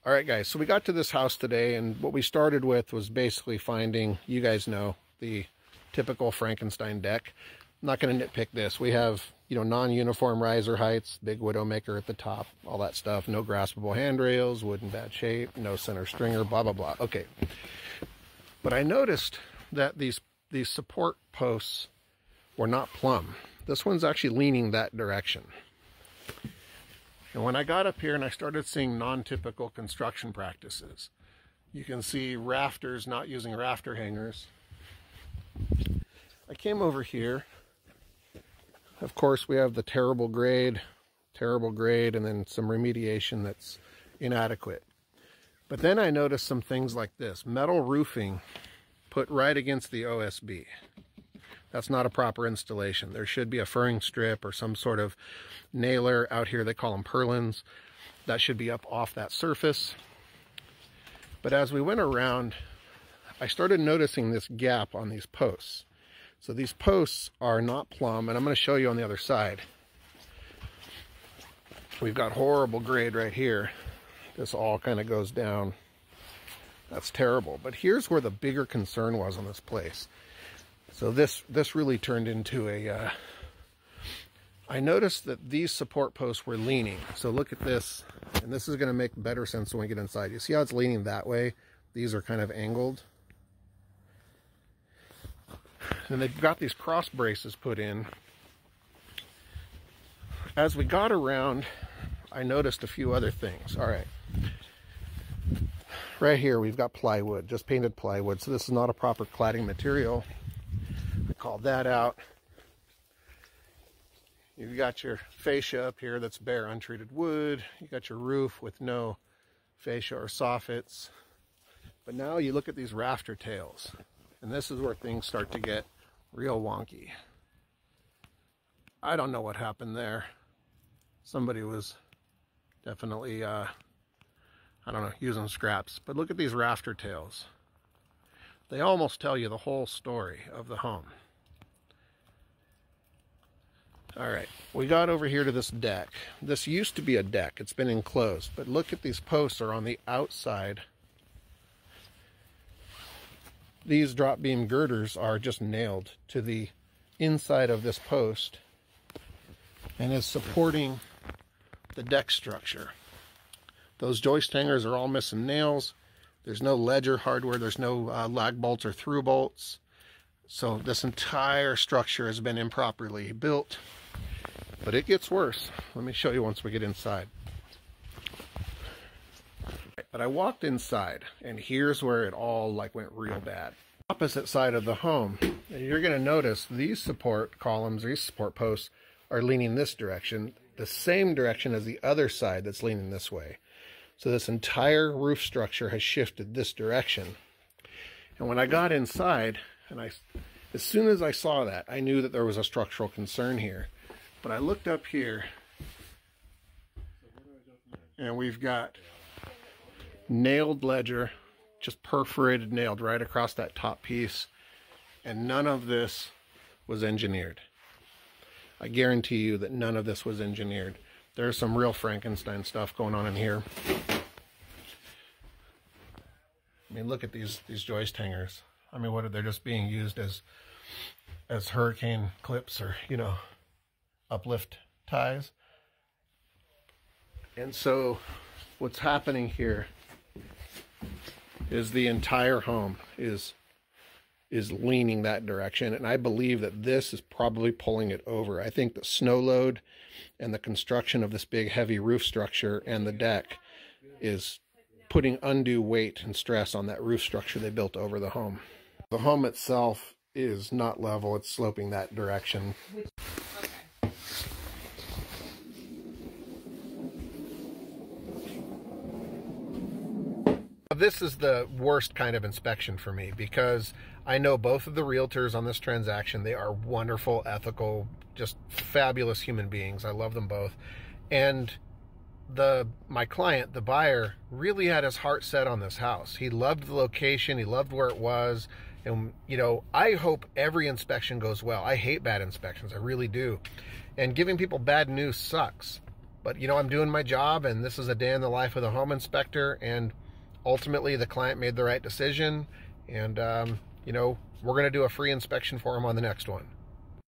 All right, guys, so we got to this house today, and what we started with was basically finding, you guys know, the typical Frankenstein deck. I'm not going to nitpick this. We have, non-uniform riser heights, big Widowmaker at the top, all that stuff. No graspable handrails, wood in bad shape, no center stringer, blah, blah, blah. Okay. But I noticed that these support posts were not plumb. This one's actually leaning that direction. And when I got up here and I started seeing non-typical construction practices, you can see rafters not using rafter hangers. I came over here. Of course, we have the terrible grade, and then some remediation that's inadequate. But then I noticed some things like this. Metal roofing put right against the OSB. That's not a proper installation. There should be a furring strip or some sort of nailer. Out here they call them purlins. That should be up off that surface. But as we went around, I started noticing this gap on these posts. So these posts are not plumb, and I'm going to show you on the other side. We've got horrible grade right here. This all kind of goes down. That's terrible. But here's where the bigger concern was on this place. So this really turned into a, I noticed that these support posts were leaning. So look at this, and this is going to make better sense when we get inside. You see how it's leaning that way? These are kind of angled. And they've got these cross braces put in. As we got around, I noticed a few other things. All right. Right here, we've got plywood, just painted plywood. So this is not a proper cladding material. I called that out. You've got your fascia up here that's bare untreated wood. You got your roof with no fascia or soffits. But now you look at these rafter tails, and this is where things start to get real wonky. I don't know what happened there. Somebody was definitely, I don't know, using scraps. But look at these rafter tails. They almost tell you the whole story of the home. All right, we got over here to this deck. This used to be a deck. It's been enclosed. But look at these posts are on the outside. These drop beam girders are just nailed to the inside of this post and is supporting the deck structure. Those joist hangers are all missing nails. There's no ledger hardware. There's no lag bolts or through bolts. So this entire structure has been improperly built. But it gets worse. Let me show you once we get inside. But I walked inside, and here's where it all went real bad. Opposite side of the home, and you're going to notice these support columns, these support posts are leaning this direction, the same direction as the other side that's leaning this way. So this entire roof structure has shifted this direction. And when I got inside, and as soon as I saw that, I knew that there was a structural concern here. But I looked up here, and we've got nailed ledger, just perforated, nailed right across that top piece. And none of this was engineered. I guarantee you that none of this was engineered. There's some real Frankenstein stuff going on in here. I mean, look at these joist hangers. I mean, what are they just being used as hurricane clips or, uplift ties? And so what's happening here is the entire home is leaning that direction, and I believe that this is probably pulling it over. I think the snow load and the construction of this big heavy roof structure and the deck is putting undue weight and stress on that roof structure they built over the home. The home itself is not level, it's sloping that direction. This is the worst kind of inspection for me because I know both of the realtors on this transaction. They are wonderful, ethical, just fabulous human beings. I love them both. And my client, the buyer, really had his heart set on this house. He loved the location. He loved where it was. And, I hope every inspection goes well. I hate bad inspections. I really do. And giving people bad news sucks. But, you know, I'm doing my job, and this is a day in the life of the home inspector, and ultimately the client made the right decision, and, you know, we're going to do a free inspection for him on the next one.